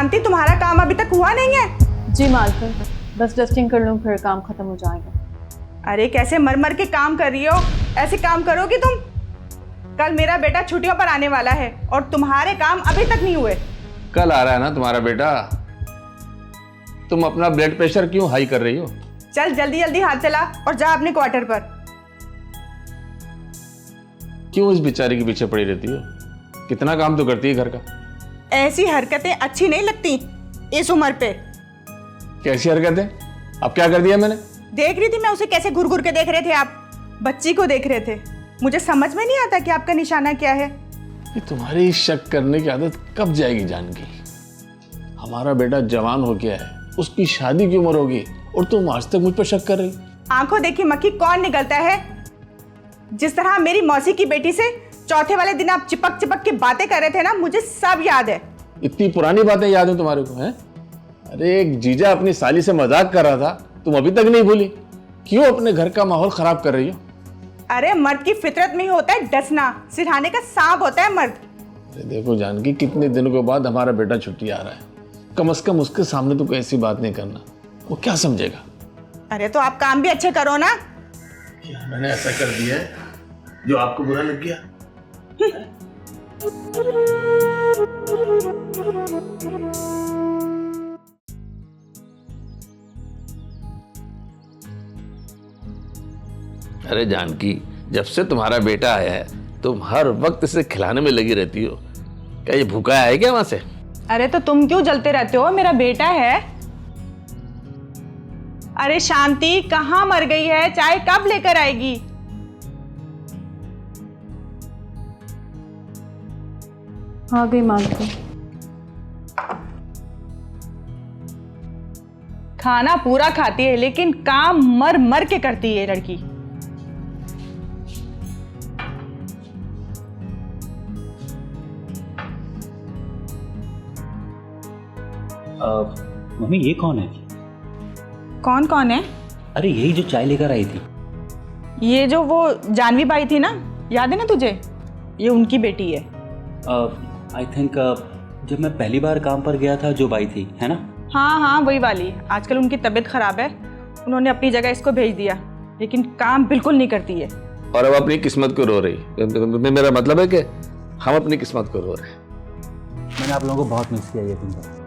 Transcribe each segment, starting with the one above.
शांति, तुम्हारा काम अभी तक हुआ नहीं है? जी मालकिन, बस डस्टिंग कर लूँ फिर काम खत्म हो जाएगा। अरे कैसे मर मर के काम कर रही हो, ऐसे काम करोगी तुम? कल मेरा बेटा छुट्टियों पर आने वाला है और तुम्हारे काम अभी तक नहीं हुए। कल आ रहा है ना तुम्हारा बेटा, तुम अपना ब्लड प्रेशर क्यों हाई कर रही हो? चल जल्दी जल्दी हाथ चला और जा अपने क्वार्टर पर। क्यों इस बेचारी के पीछे पड़ी रहती हो? कितना काम तो करती है घर का। ऐसी हरकतें अच्छी नहीं लगती इस उम्र पे। कैसी हरकतें? अब क्या कर दिया मैंने? देख रही थी मैं उसे, कैसे घुर घुर के देख रहे थे आप, बच्ची को देख रहे थे। मुझे समझ में नहीं आता कि आपका निशाना क्या है। ये तुम्हारी शक करने की आदत कब जाएगी जानकी? हमारा बेटा जवान हो गया है, उसकी शादी की उम्र होगी और तुम आज तक मुझ पर शक कर रही? आंखों देखी मक्खी कौन निकलता है? जिस तरह मेरी मौसी की बेटी से चौथे वाले दिन आप चिपक चिपक के बातें कर रहे थे ना, मुझे सब याद है। इतनी पुरानी बातें याद है तुम्हारे को? हैं? अरे एक जीजा अपनी साली से मजाक कर रहा था, तुम अभी तक नहीं भूली? क्यों अपने घर का माहौल खराब कर रही हो? अरे मर्द की फितरत में ही होता है डसना, सिरहाने का सांप होता है मर्द। अरे देखो जानकी, कितने दिनों के बाद हमारा बेटा छुट्टी आ रहा है, कम से कम उसके सामने तो कोई ऐसी बात नहीं करना, वो क्या समझेगा? अरे तो आप काम भी अच्छे करो ना। क्या मैंने ऐसा कर दिया है जो आपको बुरा लग गया? अरे जानकी, जब से तुम्हारा बेटा आया है तुम हर वक्त इसे खिलाने में लगी रहती हो। क्या ये भूखा है क्या वहां से? अरे तो तुम क्यों जलते रहते हो, मेरा बेटा है। अरे शांति कहाँ मर गई है, चाय कब लेकर आएगी? आ गई मालकिन। खाना पूरा खाती है लेकिन काम मर मर के करती है लड़की। मम्मी ये कौन है? कौन कौन है? अरे यही जो चाय लेकर आई थी। ये जो वो जानवी बाई थी ना, याद है ना तुझे? ये उनकी बेटी है। आई थिंक जब मैं पहली बार काम पर गया था जो बाई थी, है ना? हाँ हाँ वही वाली। आजकल उनकी तबीयत खराब है, उन्होंने अपनी जगह इसको भेज दिया, लेकिन काम बिल्कुल नहीं करती है। और अब अपनी किस्मत को रो रही। मेरा मतलब है कि हम अपनी किस्मत को रो रहे हैं। मैंने आप लोगों को बहुत मिस किया ये दिन।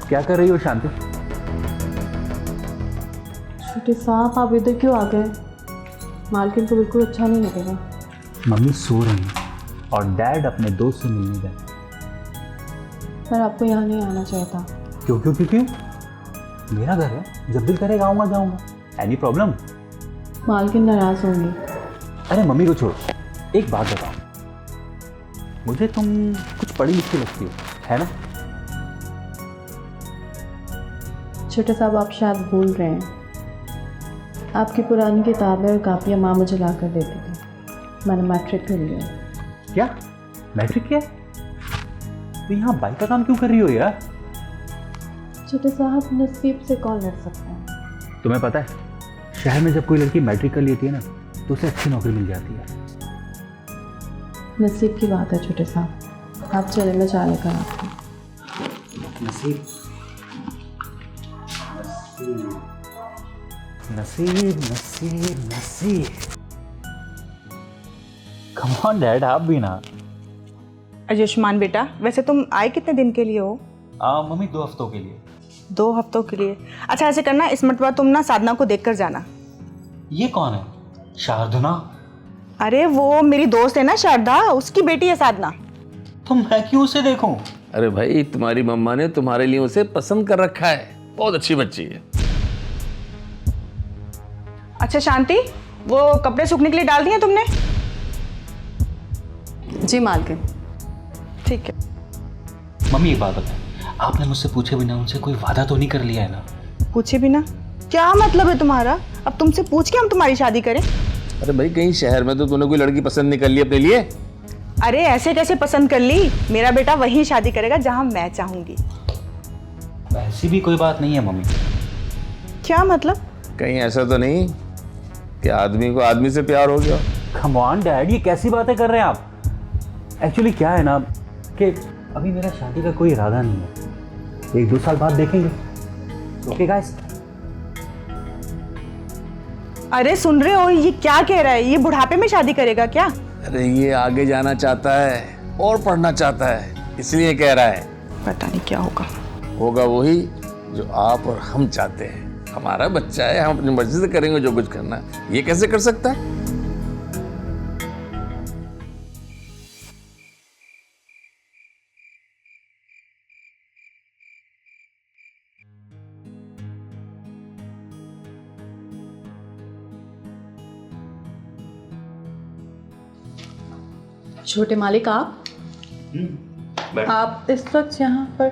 क्या कर रही हो शांति? छोटे साहब आप इधर क्यों आ गए? मालकिन को बिल्कुल अच्छा नहीं लगेगा। मम्मी सो रही है और डैड अपने दोस्त से मिलने गए। पर आपको यहाँ नहीं आना चाहिए था। क्यों क्यों क्यों क्यों? मेरा घर है, जब दिल करेगा आऊँगा जाऊँगा। Any problem? मालकिन नाराज होंगी। अरे मम्मी को छोड़, एक बात बताओ, मुझे तुम कुछ पढ़ी लिखी लगती हो, है ना? छोटे साहब आप शायद भूल रहे हैं, आपकी पुरानी किताबें और कापियाँ माँ मुझे ला कर देती थी। मैंने मैट्रिक कर लिया। क्या मैट्रिक किया? तो यहाँ बाइक का काम क्यों कर रही हो यार? छोटे साहब नसीब से कौन लड़ सकता है? तुम्हें पता है शहर में जब कोई लड़की मैट्रिक कर लेती है ना तो उसे अच्छी नौकरी मिल जाती है। नसीब की बात है छोटे साहब। आप चले, मैं चाय लेकर आती हूँ। नसीब नसीब नसीब नसीब। कम ऑन डैड, आप भी ना। आयुष्मान बेटा, वैसे तुम आए कितने दिन के लिए हो? मम्मी 2 हफ्तों के लिए। 2 हफ्तों के लिए? अच्छा ऐसे करना, इस मरतबा तुम ना साधना को देखकर जाना। ये कौन है? शारदना? अरे वो मेरी दोस्त है ना शारदा, उसकी बेटी है साधना। तो मैं क्यों उसे देखूं? अरे भाई, तुम्हारी मम्मा ने तुम्हारे लिए उसे पसंद कर रखा है, बहुत अच्छी बच्ची है। अच्छा शांति, वो कपड़े सूखने के लिए डाल दिए तुमने? जी मालकिन। ठीक है। मम्मी एक बात बताएं, आपने मुझसे पूछे बिना उनसे कोई वादा तो नहीं कर लिया है ना? पूछे बिना? क्या मतलब है तुम्हारा? अब तुमसे पूछ के हम तुम्हारी शादी करें? अरे भाई, कहीं शहर में तो तूने कोई लड़की पसंद नहीं कर ली अपने लिए? अरे ऐसे कैसे पसंद कर ली? मेरा बेटा वहीं शादी करेगा जहां मैं चाहूंगी। ऐसी भी कोई बात नहीं है मम्मी। क्या मतलब? कहीं ऐसा तो नहीं कि आदमी को आदमी से प्यार हो गया? कम ऑन डैड, ये कैसी बातें कर रहे हैं आप? एक्चुअली क्या है ना कि अभी मेरा शादी का कोई इरादा नहीं है। 1-2 साल बाद देखेंगे। Okay guys? अरे सुन रहे हो ये क्या कह रहा है? ये बुढ़ापे में शादी करेगा क्या? अरे ये आगे जाना चाहता है और पढ़ना चाहता है, इसलिए कह रहा है। पता नहीं क्या होगा। होगा वही जो आप और हम चाहते हैं। हमारा बच्चा है, हम अपनी मर्जी से करेंगे जो कुछ करना है। ये कैसे कर सकता है? छोटे मालिक आप इस वक्त यहाँ पर?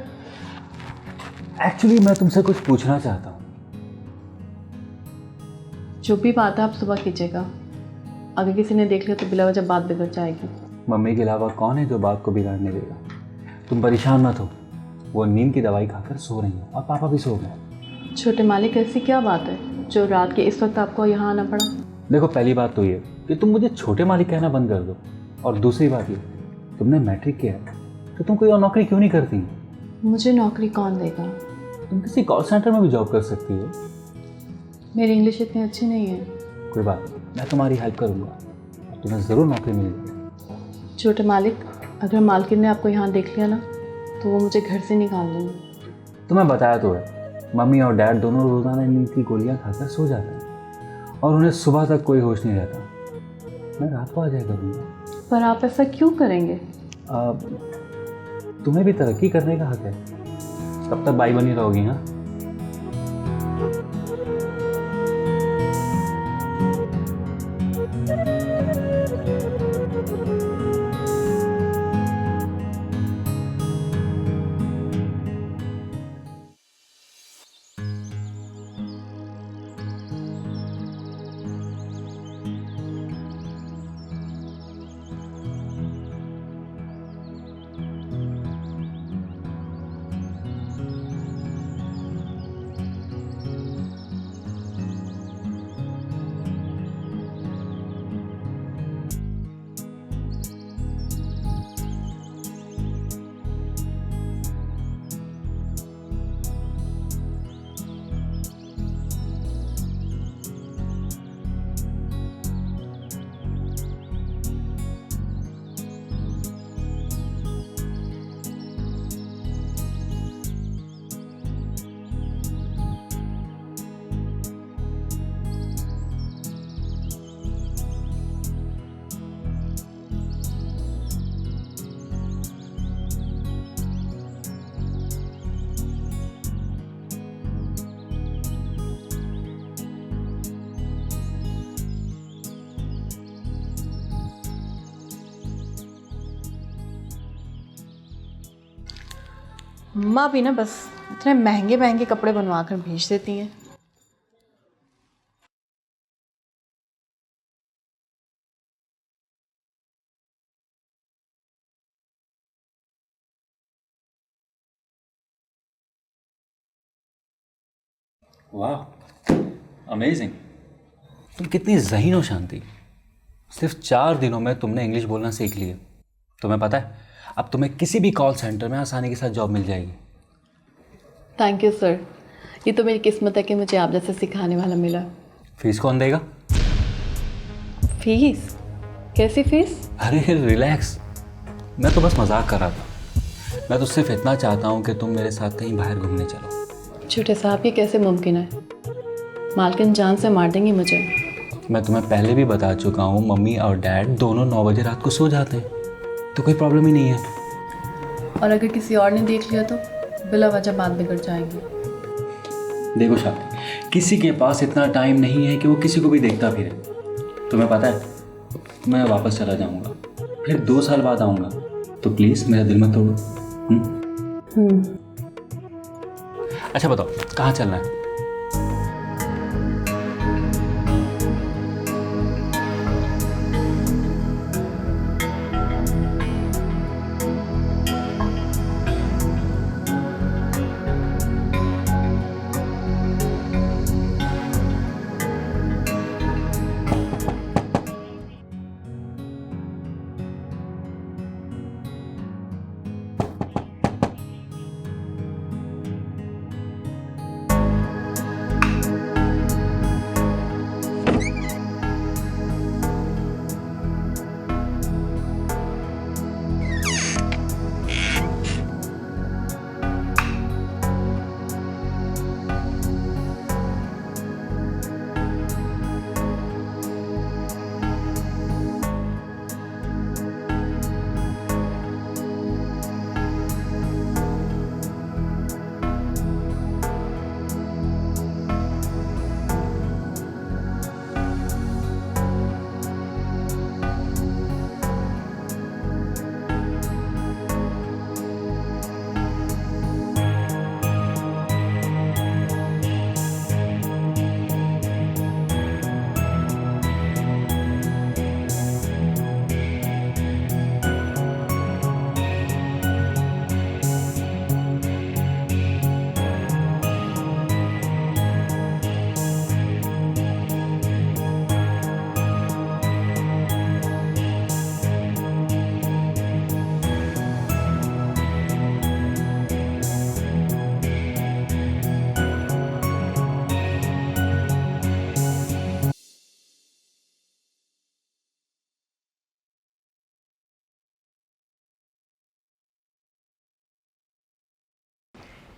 एक्चुअली मैं तुमसे कुछ पूछना चाहता हूँ। जो भी बात है आप सुबह कीजिएगा। अगर किसी ने देख लिया तो बिला वजह बात बिगड़ जाएगी। मम्मी के अलावा कौन है जो बात को बिगाड़ने देगा? तुम परेशान मत हो, वो नींद की दवाई खाकर सो रही हैं और पापा भी सो गए। छोटे मालिक ऐसी क्या बात है जो रात के इस वक्त आपको यहाँ आना पड़ा? देखो, पहली बात तो ये कि तुम मुझे छोटे मालिक कहना बंद कर दो, और दूसरी बात ये, तुमने मैट्रिक किया है तो तुम कोई और नौकरी क्यों नहीं करती? मुझे नौकरी कौन देगा? तुम किसी कॉल सेंटर में भी जॉब कर सकती हो। मेरी इंग्लिश इतनी अच्छी नहीं है। कोई बात नहीं, मैं तुम्हारी हेल्प करूँगा और तुम्हें ज़रूर नौकरी मिलेगी। छोटे मालिक, अगर मालकिन ने आपको यहाँ देख लिया ना तो वो मुझे घर से निकाल देंगे। तुम्हें बताया तो है, मम्मी और डैड दोनों रोज़ाना नींद की गोलियाँ खाकर सो जाते हैं और उन्हें सुबह तक कोई होश नहीं रहता। मैं रात को आ जाया करूँगा। पर आप ऐसा क्यों करेंगे? तुम्हें भी तरक्की करने का हक है। तब तक बाई बनी रहोगी। हाँ, माँ भी ना बस इतने महंगे महंगे कपड़े बनवा कर भेज देती हैं। वाह, अमेजिंग। तुम कितनी ज़हीन हो शांति। सिर्फ 4 दिनों में तुमने इंग्लिश बोलना सीख लिया। तुम्हें पता है, अब तुम्हें किसी भी कॉल सेंटर में आसानी के साथ जॉब मिल जाएगी। थैंक यू सर, ये तो मेरी किस्मत है कि मुझे आप जैसे सिखाने वाला मिला। फीस कौन देगा? फीस? कैसी फीस? अरे रिलैक्स, मैं तो बस मजाक कर रहा था। मैं तो सिर्फ इतना चाहता हूँ कि तुम मेरे साथ कहीं बाहर घूमने चलो। छोटे साहब, ये कैसे मुमकिन है? मालकिन जान से मार देंगी मुझे। मैं तुम्हें पहले भी बता चुका हूँ, मम्मी और डैड दोनों 9 बजे रात को सो जाते हैं, तो कोई प्रॉब्लम ही नहीं है। और अगर किसी और ने देख लिया तो बिला वजह बात बिगड़ जाएगी। देखो शांति, किसी के पास इतना टाइम नहीं है कि वो किसी को भी देखता फिरे। तुम्हें पता है, मैं वापस चला जाऊंगा, फिर 2 साल बाद आऊंगा, तो प्लीज़ मेरा दिल मत तोड़ो। अच्छा बताओ, कहाँ चलना है?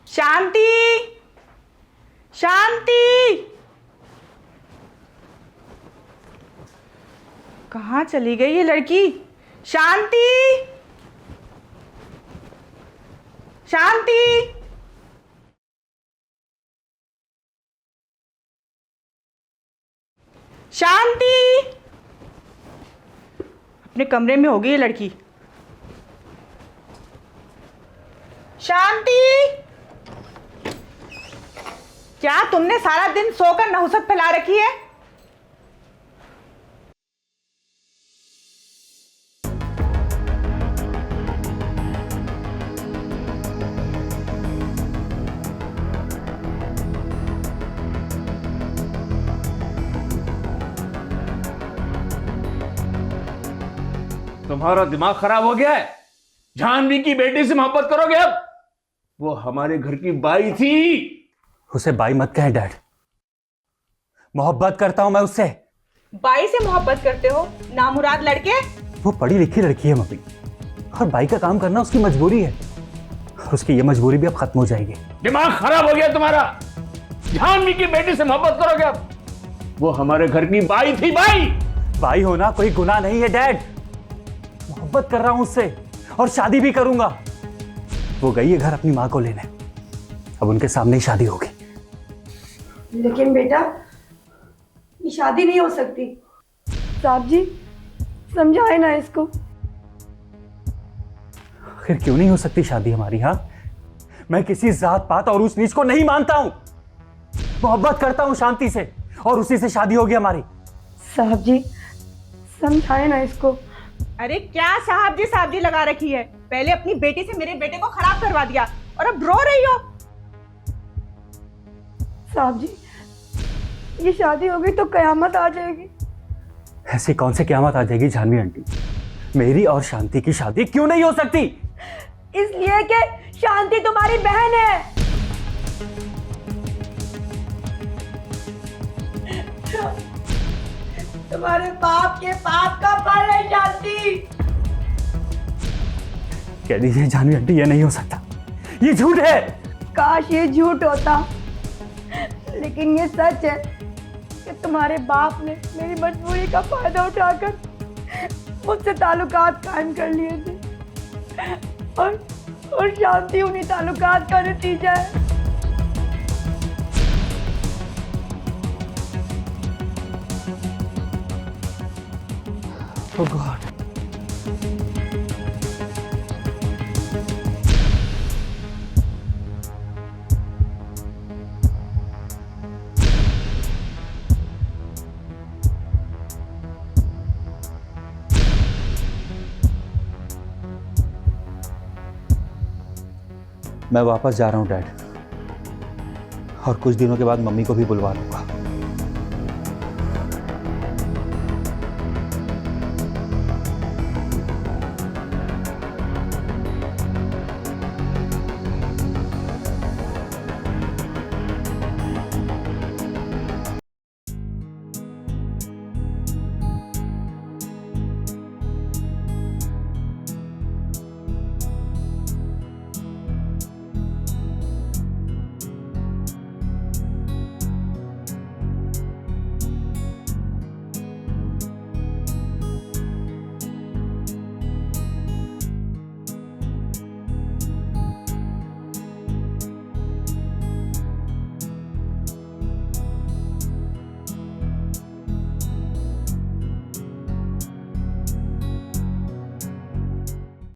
शांति, शांति, कहाँ चली गई ये लड़की? शांति, शांति, शांति। अपने कमरे में होगी ये लड़की। शांति, क्या तुमने सारा दिन सोकर नहुसत फैला रखी है? तुम्हारा दिमाग खराब हो गया है? जानवी की बेटी से मोहब्बत करोगे अब? वो हमारे घर की बाई थी। उसे बाई मत कहें डैड, मोहब्बत करता हूं मैं उससे। बाई से मोहब्बत करते हो, नामुराद लड़के? वो पढ़ी लिखी लड़की है मम्मी, और बाई का काम करना उसकी मजबूरी है, और उसकी ये मजबूरी भी अब खत्म हो जाएगी। दिमाग खराब हो गया तुम्हारा? जानवी की बेटी से मोहब्बत करोगे अब? वो हमारे घर की बाई थी। बाई होना कोई गुनाह नहीं है डैड। मोहब्बत कर रहा हूं उससे, और शादी भी करूंगा। वो गई है घर अपनी माँ को लेने, अब उनके सामने ही शादी होगी। लेकिन बेटा, ये शादी नहीं हो सकती। साहब जी, समझाए ना इसको। आखिर क्यों नहीं हो सकती शादी हमारी? हाँ, मैं किसी जात पात और ऊंच नीच को नहीं मानता हूं। मोहब्बत करता हूं शांति से, और उसी से शादी होगी हमारी। साहब जी, समझाए ना इसको। अरे क्या साहब जी लगा रखी है? पहले अपनी बेटी से मेरे बेटे को खराब करवा दिया और अब रो रही हो। साहब जी, ये शादी हो गई तो कयामत आ जाएगी। ऐसी कौन सी क़यामत आ जाएगी जानवी आंटी? मेरी और शांति की शादी क्यों नहीं हो सकती? इसलिए कि शांति तुम्हारी बहन है। तुम्हारे बाप के पाप का फल है शांति। कह दीजिए जानवी आंटी, ये नहीं हो सकता, ये झूठ है। काश ये झूठ होता, लेकिन ये सच है कि तुम्हारे बाप ने मेरी मजबूरी का फायदा उठाकर मुझसे ताल्लुकात कायम कर लिए थे, और शांति उन्हीं ताल्लुकात का नतीजा है। Oh God. मैं वापस जा रहा हूँ डैड, और कुछ दिनों के बाद मम्मी को भी बुलवा लूंगा।